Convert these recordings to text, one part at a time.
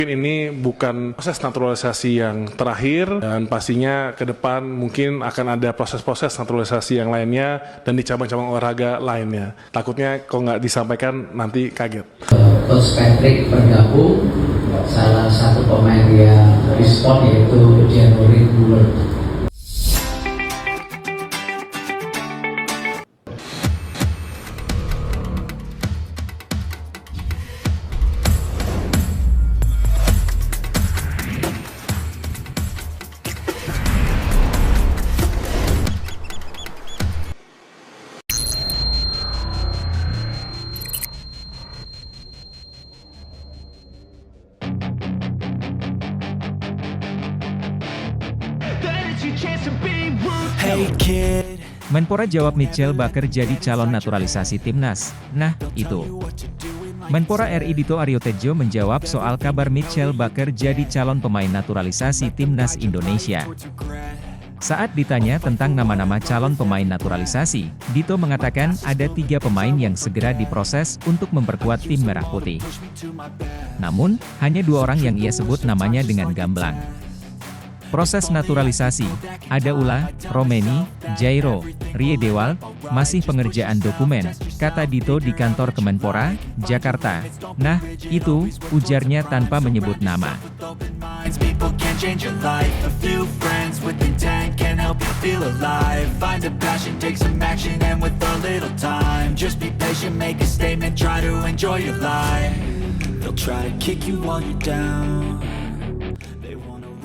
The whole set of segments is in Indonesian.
Ini bukan proses naturalisasi yang terakhir dan pastinya ke depan mungkin akan ada proses-proses naturalisasi yang lainnya dan di cabang-cabang olahraga lainnya. Takutnya kalau nggak disampaikan nanti kaget. Coach Patrick bergabung, salah satu pemain yang respon yaitu January Buller. Menpora jawab Mitchell Baker jadi calon naturalisasi timnas. Nah, itu. Menpora RI Dito Aryo Tejo menjawab soal kabar Mitchell Baker jadi calon pemain naturalisasi timnas Indonesia. Saat ditanya tentang nama-nama calon pemain naturalisasi, Dito mengatakan ada 3 pemain yang segera diproses untuk memperkuat tim Merah Putih. Namun, hanya 2 orang yang ia sebut namanya dengan gamblang. Proses naturalisasi, ada Ula, Romeni, Jairo, Rie Dewald, masih pengerjaan dokumen, kata Dito di kantor Kemenpora, Jakarta. Nah, itu, ujarnya tanpa menyebut nama.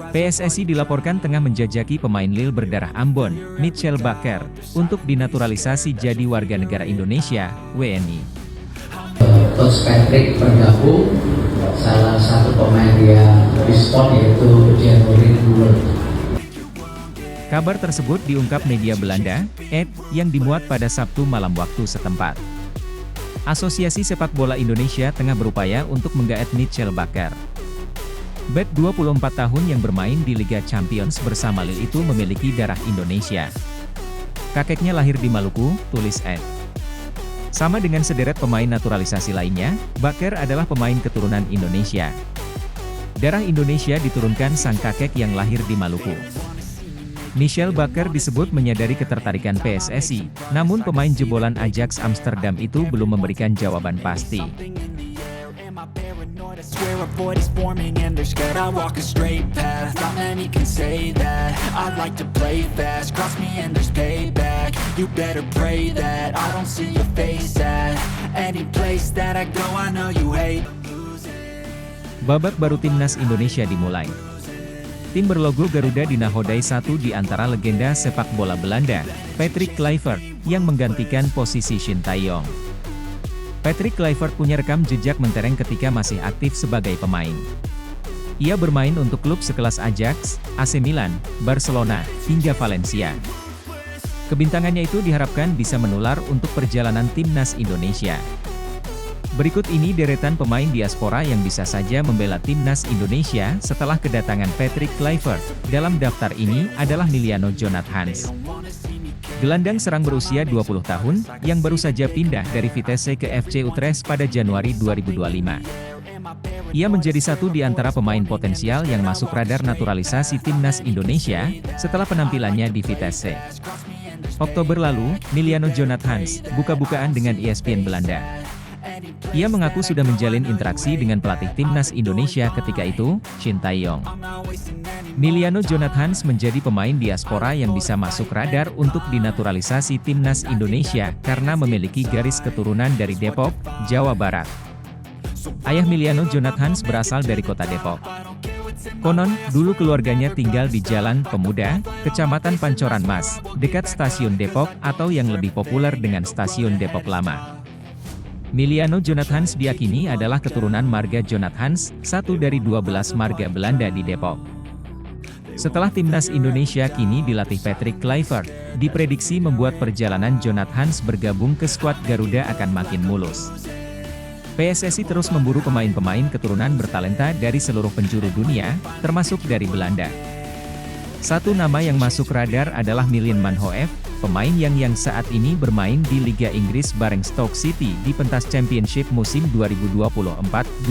PSSI dilaporkan tengah menjajaki pemain Lille berdarah Ambon, Mitchell Baker, untuk dinaturalisasi jadi warga negara Indonesia, WNI. Coach Patrick bergabung, salah satu pemain yang respon yaitu January Buller. Kabar tersebut diungkap media Belanda, ED, yang dimuat pada Sabtu malam waktu setempat. Asosiasi Sepak Bola Indonesia tengah berupaya untuk menggaet Mitchell Baker. Bek 24 tahun yang bermain di Liga Champions bersama Lille itu memiliki darah Indonesia. Kakeknya lahir di Maluku, tulis Ed. Sama dengan sederet pemain naturalisasi lainnya, Baker adalah pemain keturunan Indonesia. Darah Indonesia diturunkan sang kakek yang lahir di Maluku. Mitchell Baker disebut menyadari ketertarikan PSSI, namun pemain jebolan Ajax Amsterdam itu belum memberikan jawaban pasti. I swear a void is forming and they're scared I walk a straight path. Not many can say that. I like to play fast. Cross me and there's payback. You better pray that I don't see your face at any place that I go. I know you hate. Babak baru timnas Indonesia dimulai. Tim berlogo Garuda dinahodai satu di antara legenda sepak bola Belanda, Patrick Kluivert, yang menggantikan posisi Shin Tae-yong. Patrick Kluivert punya rekam jejak mentereng ketika masih aktif sebagai pemain. Ia bermain untuk klub sekelas Ajax, AC Milan, Barcelona, hingga Valencia. Kebintangannya itu diharapkan bisa menular untuk perjalanan timnas Indonesia. Berikut ini deretan pemain diaspora yang bisa saja membela timnas Indonesia setelah kedatangan Patrick Kluivert. Dalam daftar ini adalah Miliano Jonathans. Gelandang serang berusia 20 tahun, yang baru saja pindah dari Vitesse ke FC Utrecht pada Januari 2025. Ia menjadi satu di antara pemain potensial yang masuk radar naturalisasi timnas Indonesia, setelah penampilannya di Vitesse. Oktober lalu, Miliano Jonathans buka-bukaan dengan ESPN Belanda. Ia mengaku sudah menjalin interaksi dengan pelatih timnas Indonesia ketika itu, Shin Tae-yong. Miliano Jonathans menjadi pemain diaspora yang bisa masuk radar untuk dinaturalisasi timnas Indonesia karena memiliki garis keturunan dari Depok, Jawa Barat. Ayah Miliano Jonathans berasal dari kota Depok. Konon, dulu keluarganya tinggal di Jalan Pemuda, Kecamatan Pancoran Mas, dekat Stasiun Depok atau yang lebih populer dengan Stasiun Depok Lama. Miliano Jonathans diyakini adalah keturunan marga Jonathans, satu dari 12 marga Belanda di Depok. Setelah timnas Indonesia kini dilatih Patrick Kluivert, diprediksi membuat perjalanan Jonathans bergabung ke skuad Garuda akan makin mulus. PSSI terus memburu pemain-pemain keturunan bertalenta dari seluruh penjuru dunia, termasuk dari Belanda. Satu nama yang masuk radar adalah Milan Manhoef, pemain yang saat ini bermain di Liga Inggris bareng Stoke City di pentas Championship musim 2024-2025.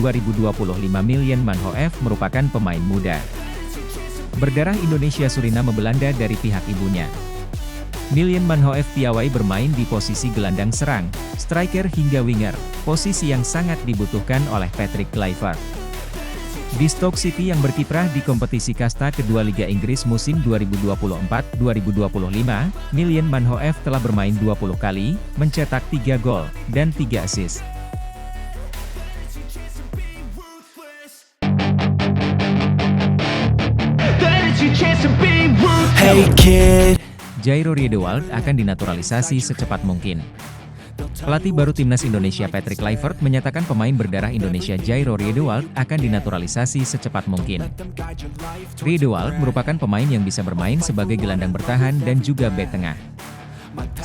Marouane Manhoef merupakan pemain muda berdarah Indonesia Suriname Belanda dari pihak ibunya. Marouane Manhoef piawai bermain di posisi gelandang serang, striker hingga winger, posisi yang sangat dibutuhkan oleh Patrick Kluivert. Di Stoke City yang berkiprah di kompetisi kasta kedua Liga Inggris musim 2024-2025, Marouane Manhoef telah bermain 20 kali, mencetak 3 gol, dan 3 assist. Hey kid. Jairo Riedewald akan dinaturalisasi secepat mungkin. Pelatih baru Timnas Indonesia Patrick Kluivert menyatakan pemain berdarah Indonesia Jairo Riedewald akan dinaturalisasi secepat mungkin. Riedewald merupakan pemain yang bisa bermain sebagai gelandang bertahan dan juga bek tengah.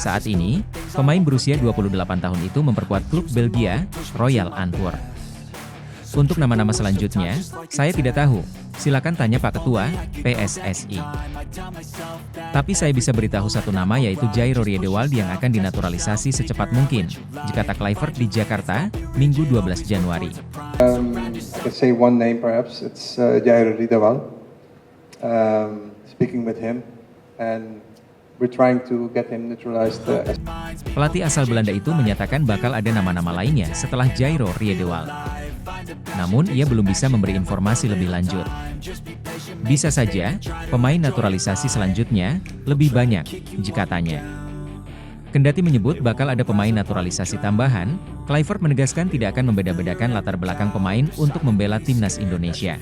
Saat ini, pemain berusia 28 tahun itu memperkuat klub Belgia, Royal Antwerp. Untuk nama-nama selanjutnya, saya tidak tahu. Silakan tanya Pak Ketua, PSSI. Tapi saya bisa beritahu satu nama yaitu Jairo Riedewald yang akan dinaturalisasi secepat mungkin, kata Kluivert di Jakarta, Minggu 12 Januari. I could say one name perhaps, it's Jairo Riedewald. Speaking with him and we're trying to get him naturalized. Pelatih asal Belanda itu menyatakan bakal ada nama-nama lainnya setelah Jairo Riedewald. Namun ia belum bisa memberi informasi lebih lanjut. Bisa saja, pemain naturalisasi selanjutnya lebih banyak, katanya. Kendati menyebut bakal ada pemain naturalisasi tambahan, Kluivert menegaskan tidak akan membeda-bedakan latar belakang pemain untuk membela Timnas Indonesia.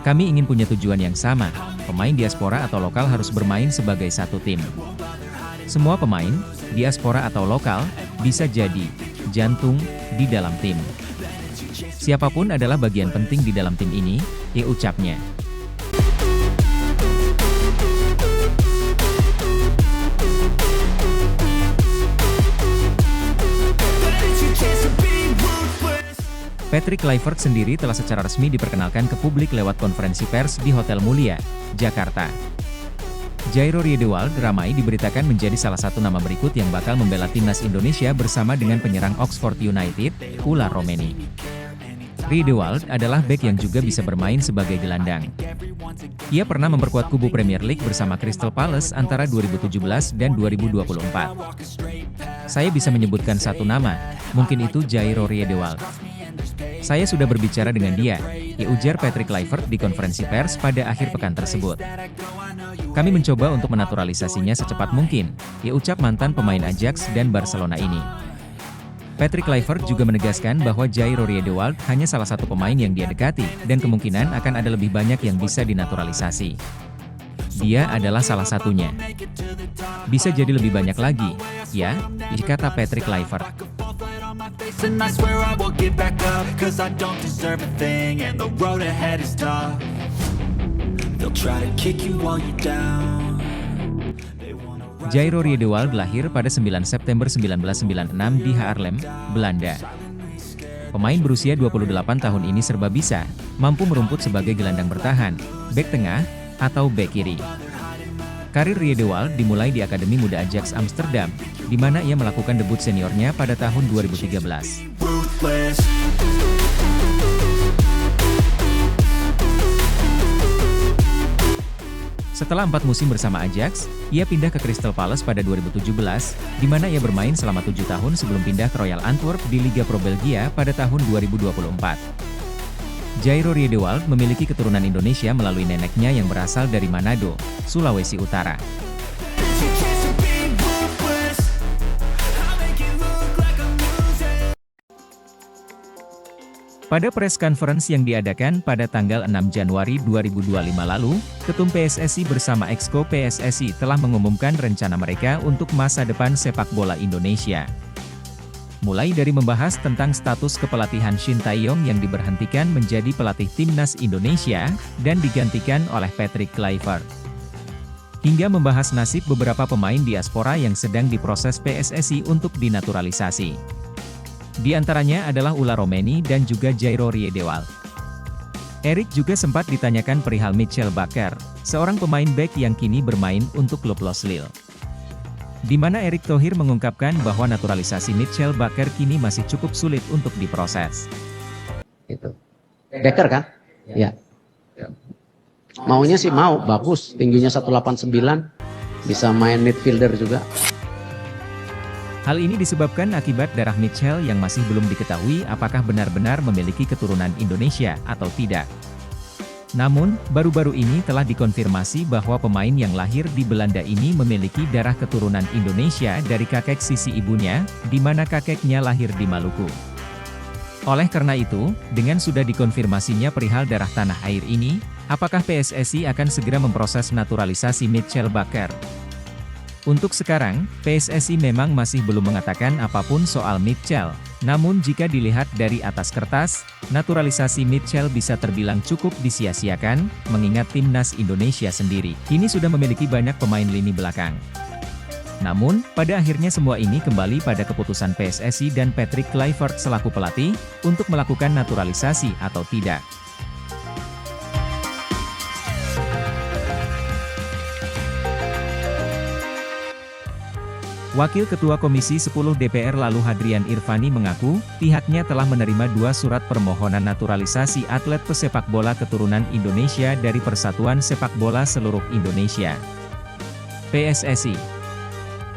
Kami ingin punya tujuan yang sama, pemain diaspora atau lokal harus bermain sebagai satu tim. Semua pemain, diaspora atau lokal, bisa jadi jantung di dalam tim. Siapapun adalah bagian penting di dalam tim ini, ucapnya. Patrick Kluivert sendiri telah secara resmi diperkenalkan ke publik lewat konferensi pers di Hotel Mulia, Jakarta. Jairo Riedewald ramai diberitakan menjadi salah satu nama berikut yang bakal membela Timnas Indonesia bersama dengan penyerang Oxford United, Ula Romeni. Riedewald adalah bek yang juga bisa bermain sebagai gelandang. Ia pernah memperkuat kubu Premier League bersama Crystal Palace antara 2017 dan 2024. Saya bisa menyebutkan satu nama, mungkin itu Jairo Riedewald. Saya sudah berbicara dengan dia, ujar Patrick Kluivert di konferensi pers pada akhir pekan tersebut. Kami mencoba untuk menaturalisasinya secepat mungkin, ucap mantan pemain Ajax dan Barcelona ini. Patrick Kluivert juga menegaskan bahwa Jairo Riedewald hanya salah satu pemain yang dia dekati, dan kemungkinan akan ada lebih banyak yang bisa dinaturalisasi. Dia adalah salah satunya. Bisa jadi lebih banyak lagi, ya, kata Patrick Kluivert. Jairo Riedewald lahir pada 9 September 1996 di Haarlem, Belanda. Pemain berusia 28 tahun ini serba bisa, mampu merumput sebagai gelandang bertahan, bek tengah, atau bek kiri. Karir Riedewald dimulai di Akademi Muda Ajax Amsterdam, di mana ia melakukan debut seniornya pada tahun 2013. Setelah 4 musim bersama Ajax, ia pindah ke Crystal Palace pada 2017, di mana ia bermain selama 7 tahun sebelum pindah ke Royal Antwerp di Liga Pro Belgia pada tahun 2024. Jairo Riedewald memiliki keturunan Indonesia melalui neneknya yang berasal dari Manado, Sulawesi Utara. Pada press conference yang diadakan pada tanggal 6 Januari 2025 lalu, Ketum PSSI bersama Exco PSSI telah mengumumkan rencana mereka untuk masa depan sepak bola Indonesia. Mulai dari membahas tentang status kepelatihan Shin Tae-yong yang diberhentikan menjadi pelatih Timnas Indonesia, dan digantikan oleh Patrick Kluivert. Hingga membahas nasib beberapa pemain diaspora yang sedang diproses PSSI untuk dinaturalisasi. Di antaranya adalah Ula Romeni dan juga Jairo Riedewald. Eric juga sempat ditanyakan perihal Mitchell Bakker, seorang pemain bek yang kini bermain untuk klub Los Lille. di mana Erick Thohir mengungkapkan bahwa naturalisasi Mitchell Bakker kini masih cukup sulit untuk diproses. Itu Bakker kan? Ya. Maunya sih mau, bagus, tingginya 189, bisa main midfielder juga. Hal ini disebabkan akibat darah Mitchell yang masih belum diketahui apakah benar-benar memiliki keturunan Indonesia atau tidak. Namun, baru-baru ini telah dikonfirmasi bahwa pemain yang lahir di Belanda ini memiliki darah keturunan Indonesia dari kakek sisi ibunya, di mana kakeknya lahir di Maluku. Oleh karena itu, dengan sudah dikonfirmasinya perihal darah tanah air ini, apakah PSSI akan segera memproses naturalisasi Mitchell Bakker? Untuk sekarang, PSSI memang masih belum mengatakan apapun soal Mitchell. Namun jika dilihat dari atas kertas, naturalisasi Mitchell bisa terbilang cukup disia-siakan, mengingat timnas Indonesia sendiri kini sudah memiliki banyak pemain lini belakang. Namun, pada akhirnya semua ini kembali pada keputusan PSSI dan Patrick Kluivert selaku pelatih, untuk melakukan naturalisasi atau tidak. Wakil Ketua Komisi 10 DPR lalu Hadrian Irvani mengaku, pihaknya telah menerima 2 surat permohonan naturalisasi atlet pesepak bola keturunan Indonesia dari Persatuan Sepak Bola Seluruh Indonesia. PSSI.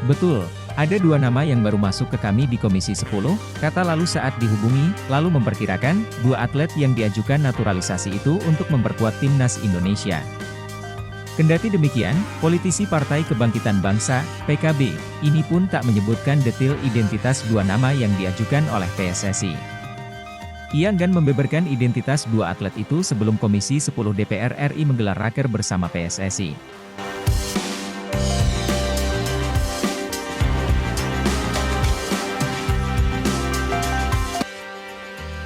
Betul, ada 2 nama yang baru masuk ke kami di Komisi 10, kata lalu saat dihubungi, lalu memperkirakan, 2 atlet yang diajukan naturalisasi itu untuk memperkuat timnas Indonesia. Kendati demikian, politisi Partai Kebangkitan Bangsa, PKB, ini pun tak menyebutkan detail identitas 2 nama yang diajukan oleh PSSI. Ia enggan membeberkan identitas 2 atlet itu sebelum Komisi 10 DPR RI menggelar raker bersama PSSI.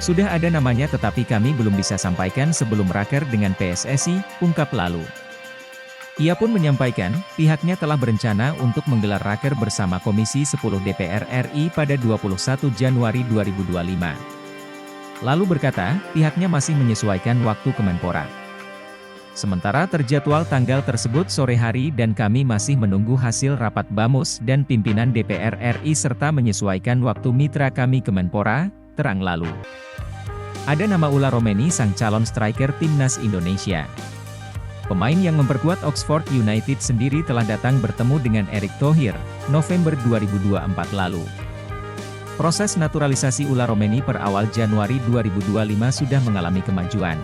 Sudah ada namanya tetapi kami belum bisa sampaikan sebelum raker dengan PSSI, ungkap lalu. Ia pun menyampaikan, pihaknya telah berencana untuk menggelar raker bersama Komisi 10 DPR RI pada 21 Januari 2025. Lalu berkata, pihaknya masih menyesuaikan waktu Kemenpora. Sementara terjadwal tanggal tersebut sore hari dan kami masih menunggu hasil rapat Bamus dan pimpinan DPR RI serta menyesuaikan waktu mitra kami Kemenpora, terang lalu. Ada nama Ula Romeni sang calon striker timnas Indonesia. Pemain yang memperkuat Oxford United sendiri telah datang bertemu dengan Erick Thohir, November 2024 lalu. Proses naturalisasi Ula Romeni per awal Januari 2025 sudah mengalami kemajuan.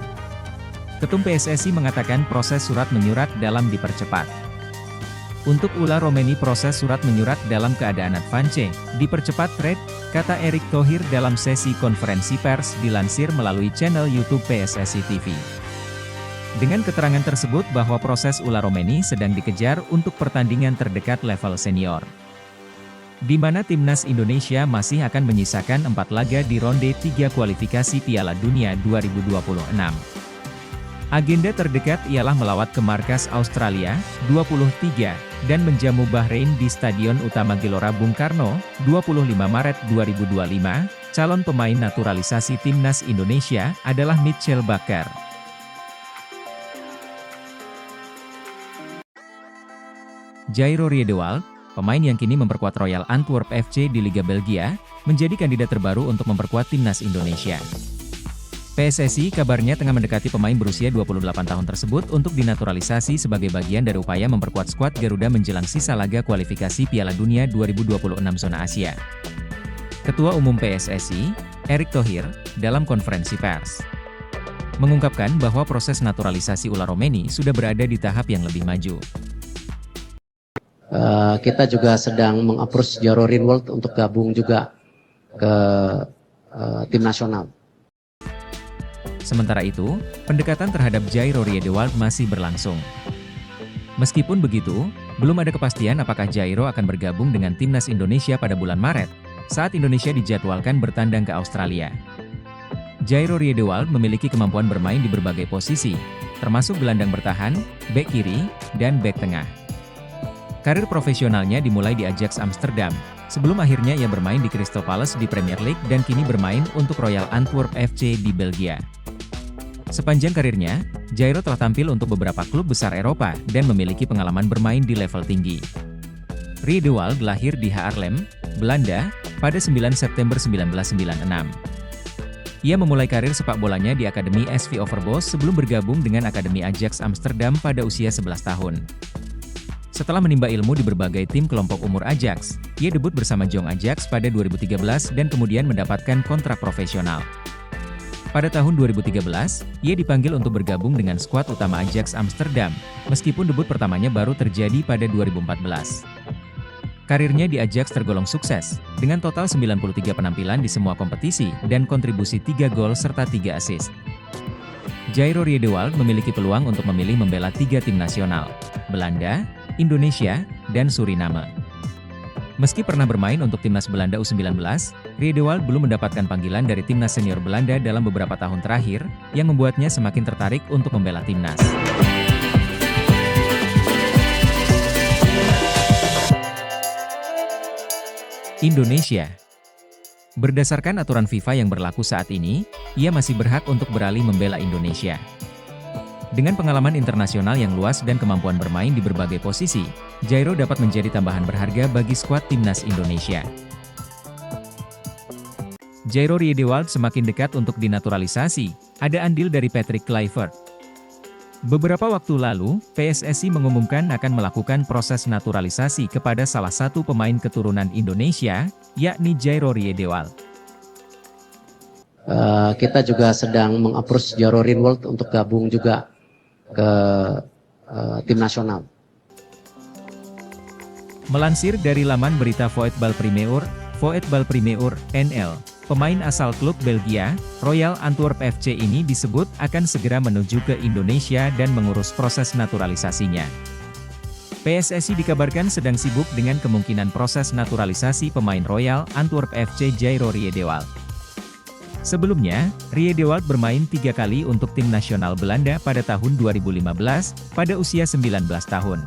Ketum PSSI mengatakan proses surat menyurat dalam dipercepat. Untuk Ula Romeni proses surat menyurat dalam keadaan advance, dipercepat thread, kata Erick Thohir dalam sesi konferensi pers dilansir melalui channel YouTube PSSI TV. Dengan keterangan tersebut bahwa proses Ula Romeni sedang dikejar untuk pertandingan terdekat level senior. Di mana timnas Indonesia masih akan menyisakan 4 laga di ronde 3 kualifikasi Piala Dunia 2026. Agenda terdekat ialah melawat ke markas Australia, 23, dan menjamu Bahrain di Stadion Utama Gelora Bung Karno, 25 Maret 2025. Calon pemain naturalisasi timnas Indonesia adalah Mitchell Bakker. Jairo Riedewald, pemain yang kini memperkuat Royal Antwerp FC di Liga Belgia, menjadi kandidat terbaru untuk memperkuat timnas Indonesia. PSSI kabarnya tengah mendekati pemain berusia 28 tahun tersebut untuk dinaturalisasi sebagai bagian dari upaya memperkuat skuad Garuda menjelang sisa laga kualifikasi Piala Dunia 2026 zona Asia. Ketua Umum PSSI, Erick Thohir, dalam konferensi pers, mengungkapkan bahwa proses naturalisasi Ula Romeni sudah berada di tahap yang lebih maju. Kita juga sedang meng-approach Jairo Riedewald untuk gabung juga ke tim nasional. Sementara itu, pendekatan terhadap Jairo Riedewald masih berlangsung. Meskipun begitu, belum ada kepastian apakah Jairo akan bergabung dengan timnas Indonesia pada bulan Maret, saat Indonesia dijadwalkan bertandang ke Australia. Jairo Riedewald memiliki kemampuan bermain di berbagai posisi, termasuk gelandang bertahan, bek kiri, dan bek tengah. Karir profesionalnya dimulai di Ajax Amsterdam, sebelum akhirnya ia bermain di Crystal Palace di Premier League dan kini bermain untuk Royal Antwerp FC di Belgia. Sepanjang karirnya, Jairo telah tampil untuk beberapa klub besar Eropa dan memiliki pengalaman bermain di level tinggi. Riedewald lahir di Haarlem, Belanda, pada 9 September 1996. Ia memulai karir sepak bolanya di Akademi SV Overbos sebelum bergabung dengan Akademi Ajax Amsterdam pada usia 11 tahun. Setelah menimba ilmu di berbagai tim kelompok umur Ajax, ia debut bersama Jong Ajax pada 2013 dan kemudian mendapatkan kontrak profesional. Pada tahun 2013, ia dipanggil untuk bergabung dengan skuad utama Ajax Amsterdam, meskipun debut pertamanya baru terjadi pada 2014. Karirnya di Ajax tergolong sukses, dengan total 93 penampilan di semua kompetisi dan kontribusi 3 gol serta 3 assist. Jairo Riedewald memiliki peluang untuk memilih membela 3 tim nasional, Belanda, Indonesia, dan Suriname. Meski pernah bermain untuk timnas Belanda U19, Riedewald belum mendapatkan panggilan dari timnas senior Belanda dalam beberapa tahun terakhir, yang membuatnya semakin tertarik untuk membela timnas. Indonesia. Berdasarkan aturan FIFA yang berlaku saat ini, ia masih berhak untuk beralih membela Indonesia. Dengan pengalaman internasional yang luas dan kemampuan bermain di berbagai posisi, Jairo dapat menjadi tambahan berharga bagi skuad timnas Indonesia. Jairo Riedewald semakin dekat untuk dinaturalisasi, ada andil dari Patrick Kluivert. Beberapa waktu lalu, PSSI mengumumkan akan melakukan proses naturalisasi kepada salah satu pemain keturunan Indonesia, yakni Jairo Riedewald. Kita juga sedang meng-approach Jairo Riedewald untuk gabung juga ke tim nasional. Melansir dari laman berita Voetbal Primeur, NL, pemain asal klub Belgia, Royal Antwerp FC ini disebut akan segera menuju ke Indonesia dan mengurus proses naturalisasinya. PSSI dikabarkan sedang sibuk dengan kemungkinan proses naturalisasi pemain Royal Antwerp FC Jairo Riedewald. Sebelumnya, Riedewald bermain 3 kali untuk tim nasional Belanda pada tahun 2015, pada usia 19 tahun.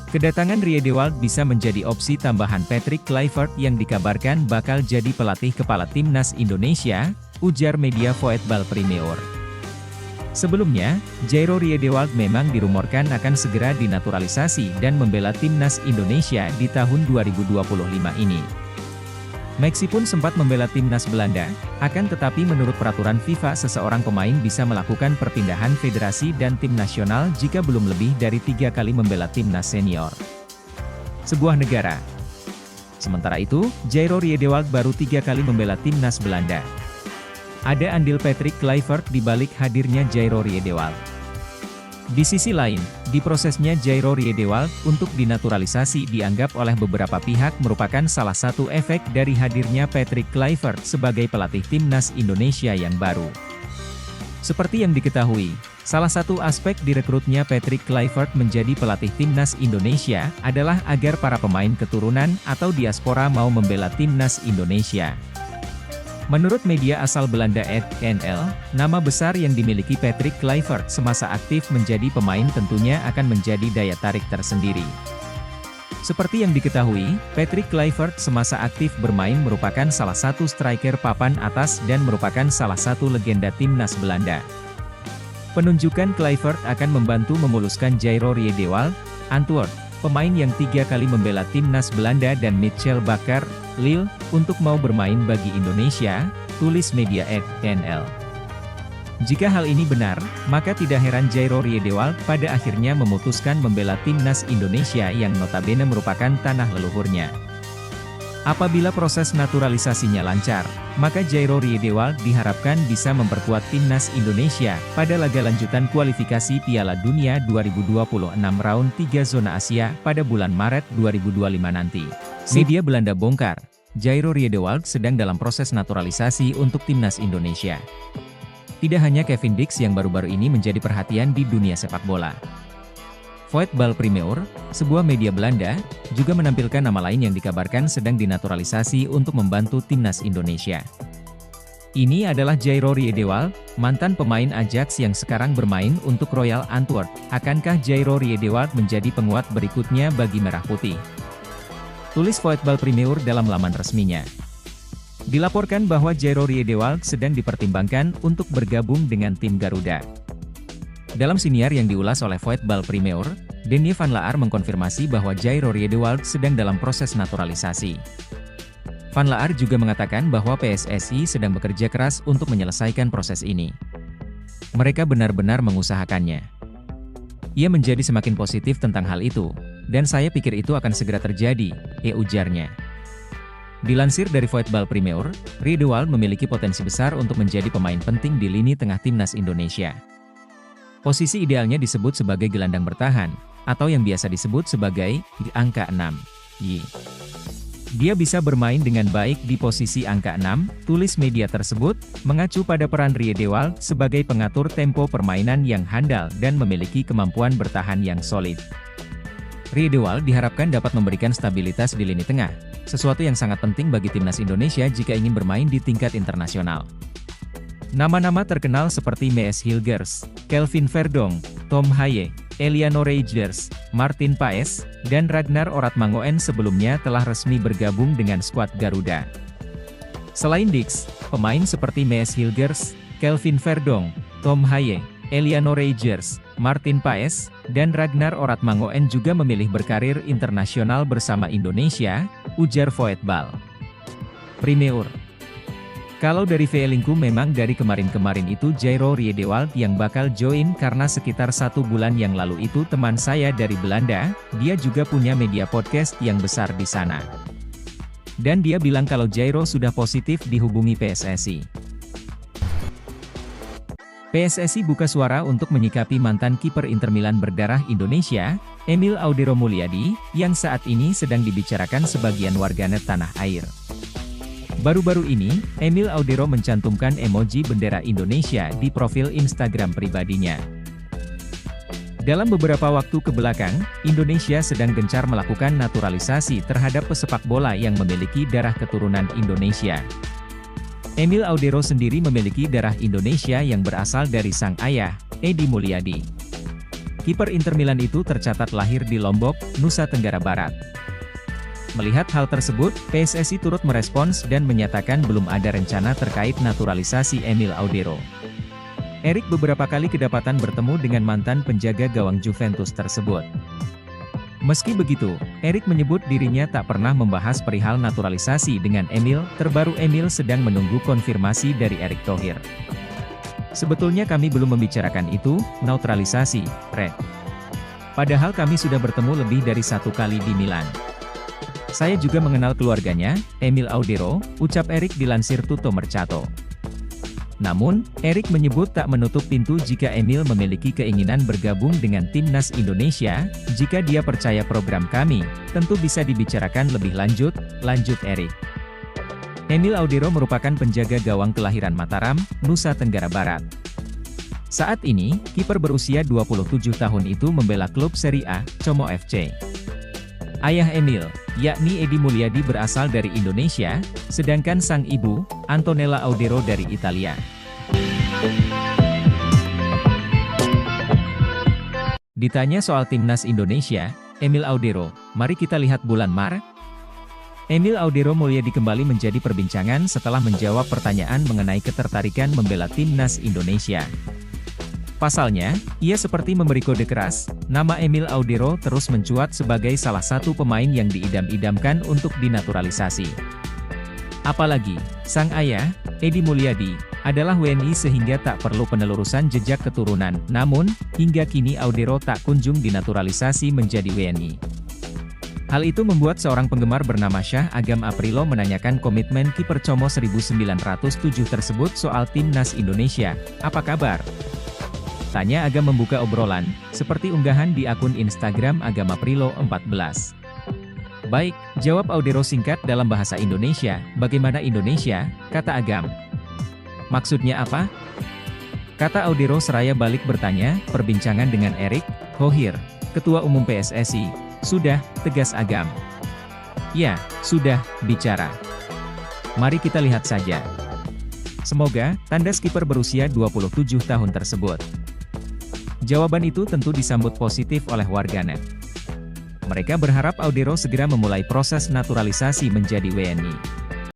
Kedatangan Riedewald bisa menjadi opsi tambahan Patrick Kluivert yang dikabarkan bakal jadi pelatih kepala timnas Indonesia, ujar media Voetbal Primeur. Sebelumnya, Jairo Riedewald memang dirumorkan akan segera dinaturalisasi dan membela timnas Indonesia di tahun 2025 ini. Maxi pun sempat membela timnas Belanda, akan tetapi menurut peraturan FIFA seseorang pemain bisa melakukan perpindahan federasi dan tim nasional jika belum lebih dari 3 kali membela timnas senior sebuah negara. Sementara itu, Jairo Riedewald baru 3 kali membela timnas Belanda. Ada andil Patrick Kluivert di balik hadirnya Jairo Riedewald. Di sisi lain, di prosesnya Jairo Riedewald untuk dinaturalisasi dianggap oleh beberapa pihak merupakan salah satu efek dari hadirnya Patrick Kluivert sebagai pelatih timnas Indonesia yang baru. Seperti yang diketahui, salah satu aspek direkrutnya Patrick Kluivert menjadi pelatih timnas Indonesia adalah agar para pemain keturunan atau diaspora mau membela timnas Indonesia. Menurut media asal Belanda NL, nama besar yang dimiliki Patrick Kluivert semasa aktif menjadi pemain tentunya akan menjadi daya tarik tersendiri. Seperti yang diketahui, Patrick Kluivert semasa aktif bermain merupakan salah satu striker papan atas dan merupakan salah satu legenda timnas Belanda. Penunjukan Kluivert akan membantu memuluskan Jairo Riedewald, Antwerp, pemain yang 3 kali membela timnas Belanda dan Michel Bakker, Lille, untuk mau bermain bagi Indonesia, tulis media NL. Jika hal ini benar, maka tidak heran Jairo Riedewald pada akhirnya memutuskan membela timnas Indonesia yang notabene merupakan tanah leluhurnya. Apabila proses naturalisasinya lancar, maka Jairo Riedewald diharapkan bisa memperkuat timnas Indonesia pada laga lanjutan kualifikasi Piala Dunia 2026 round 3 zona Asia pada bulan Maret 2025 nanti. Media Belanda bongkar, Jairo Riedewald sedang dalam proses naturalisasi untuk timnas Indonesia. Tidak hanya Kevin Dix yang baru-baru ini menjadi perhatian di dunia sepak bola. Voetbal Primeur, sebuah media Belanda, juga menampilkan nama lain yang dikabarkan sedang dinaturalisasi untuk membantu timnas Indonesia. Ini adalah Jairo Riedewald, mantan pemain Ajax yang sekarang bermain untuk Royal Antwerp. Akankah Jairo Riedewald menjadi penguat berikutnya bagi Merah Putih? Tulis Voetbal Primeur dalam laman resminya. Dilaporkan bahwa Jairo Riedewald sedang dipertimbangkan untuk bergabung dengan tim Garuda. Dalam siniar yang diulas oleh Voetbal Primeur, Denny van Laar mengkonfirmasi bahwa Jairo Riedewald sedang dalam proses naturalisasi. Van Laar juga mengatakan bahwa PSSI sedang bekerja keras untuk menyelesaikan proses ini. Mereka benar-benar mengusahakannya. Ia menjadi semakin positif tentang hal itu, dan saya pikir itu akan segera terjadi, ujarnya. Dilansir dari Voetbal Premier, Riedewald memiliki potensi besar untuk menjadi pemain penting di lini tengah timnas Indonesia. Posisi idealnya disebut sebagai gelandang bertahan, atau yang biasa disebut sebagai angka 6. Dia bisa bermain dengan baik di posisi angka 6, tulis media tersebut, mengacu pada peran Riedewald sebagai pengatur tempo permainan yang handal dan memiliki kemampuan bertahan yang solid. Riedewald diharapkan dapat memberikan stabilitas di lini tengah, sesuatu yang sangat penting bagi timnas Indonesia jika ingin bermain di tingkat internasional. Nama-nama terkenal seperti Mees Hilgers, Kelvin Verdonk, Tom Haye, Eliano Reijers, Martin Paes, dan Ragnar Oratmangoen sebelumnya telah resmi bergabung dengan skuad Garuda. Selain Dix, pemain seperti Mees Hilgers, Kelvin Verdonk, Tom Haye, Eliano Reijers, Martin Paes, dan Ragnar Oratmangoen juga memilih berkarir internasional bersama Indonesia, ujar Voetbal Premier. Kalau dari Veelingku memang dari kemarin-kemarin itu Jairo Riedewald yang bakal join karena sekitar 1 bulan yang lalu itu teman saya dari Belanda, dia juga punya media podcast yang besar di sana. Dan dia bilang kalau Jairo sudah positif dihubungi PSSI. PSSI buka suara untuk menyikapi mantan kiper Inter Milan berdarah Indonesia, Emil Audero Mulyadi, yang saat ini sedang dibicarakan sebagian warganet tanah air. Baru-baru ini, Emil Audero mencantumkan emoji bendera Indonesia di profil Instagram pribadinya. Dalam beberapa waktu kebelakang, Indonesia sedang gencar melakukan naturalisasi terhadap pesepak bola yang memiliki darah keturunan Indonesia. Emil Audero sendiri memiliki darah Indonesia yang berasal dari sang ayah, Edi Mulyadi. Kiper Inter Milan itu tercatat lahir di Lombok, Nusa Tenggara Barat. Melihat hal tersebut, PSSI turut merespons dan menyatakan belum ada rencana terkait naturalisasi Emil Audero. Erik beberapa kali kedapatan bertemu dengan mantan penjaga gawang Juventus tersebut. Meski begitu, Erik menyebut dirinya tak pernah membahas perihal naturalisasi dengan Emil, terbaru Emil sedang menunggu konfirmasi dari Erick Thohir. Sebetulnya kami belum membicarakan itu, naturalisasi, Red. Padahal kami sudah bertemu lebih dari 1 kali di Milan. Saya juga mengenal keluarganya, Emil Audero, ucap Erik dilansir Tutto Mercato. Namun, Erik menyebut tak menutup pintu jika Emil memiliki keinginan bergabung dengan timnas Indonesia, jika dia percaya program kami, tentu bisa dibicarakan lebih lanjut, lanjut Erik. Emil Audero merupakan penjaga gawang kelahiran Mataram, Nusa Tenggara Barat. Saat ini, kiper berusia 27 tahun itu membela klub Serie A, Como FC. Ayah Emil, yakni Edi Mulyadi berasal dari Indonesia, sedangkan sang ibu, Antonella Audero dari Italia. Ditanya soal timnas Indonesia, Emil Audero, mari kita lihat bulan Maret. Emil Audero Mulyadi kembali menjadi perbincangan setelah menjawab pertanyaan mengenai ketertarikan membela timnas Indonesia. Pasalnya, ia seperti memberi kode keras, nama Emil Audero terus mencuat sebagai salah satu pemain yang diidam-idamkan untuk dinaturalisasi. Apalagi, sang ayah, Edi Mulyadi, adalah WNI sehingga tak perlu penelurusan jejak keturunan, namun, hingga kini Audero tak kunjung dinaturalisasi menjadi WNI. Hal itu membuat seorang penggemar bernama Syah Agam Aprilo menanyakan komitmen kiper Como 1907 tersebut soal timnas Indonesia, apa kabar? Tanya Agam membuka obrolan, seperti unggahan di akun Instagram Agam Aprilo 14. Baik, jawab Audero singkat dalam bahasa Indonesia, bagaimana Indonesia, kata Agam. Maksudnya apa? Kata Audero seraya balik bertanya, perbincangan dengan Erick Thohir, Ketua Umum PSSI, sudah, tegas Agam. Ya, sudah, bicara. Mari kita lihat saja. Semoga, tanda skipper berusia 27 tahun tersebut. Jawaban itu tentu disambut positif oleh warganet. Mereka berharap Audero segera memulai proses naturalisasi menjadi WNI.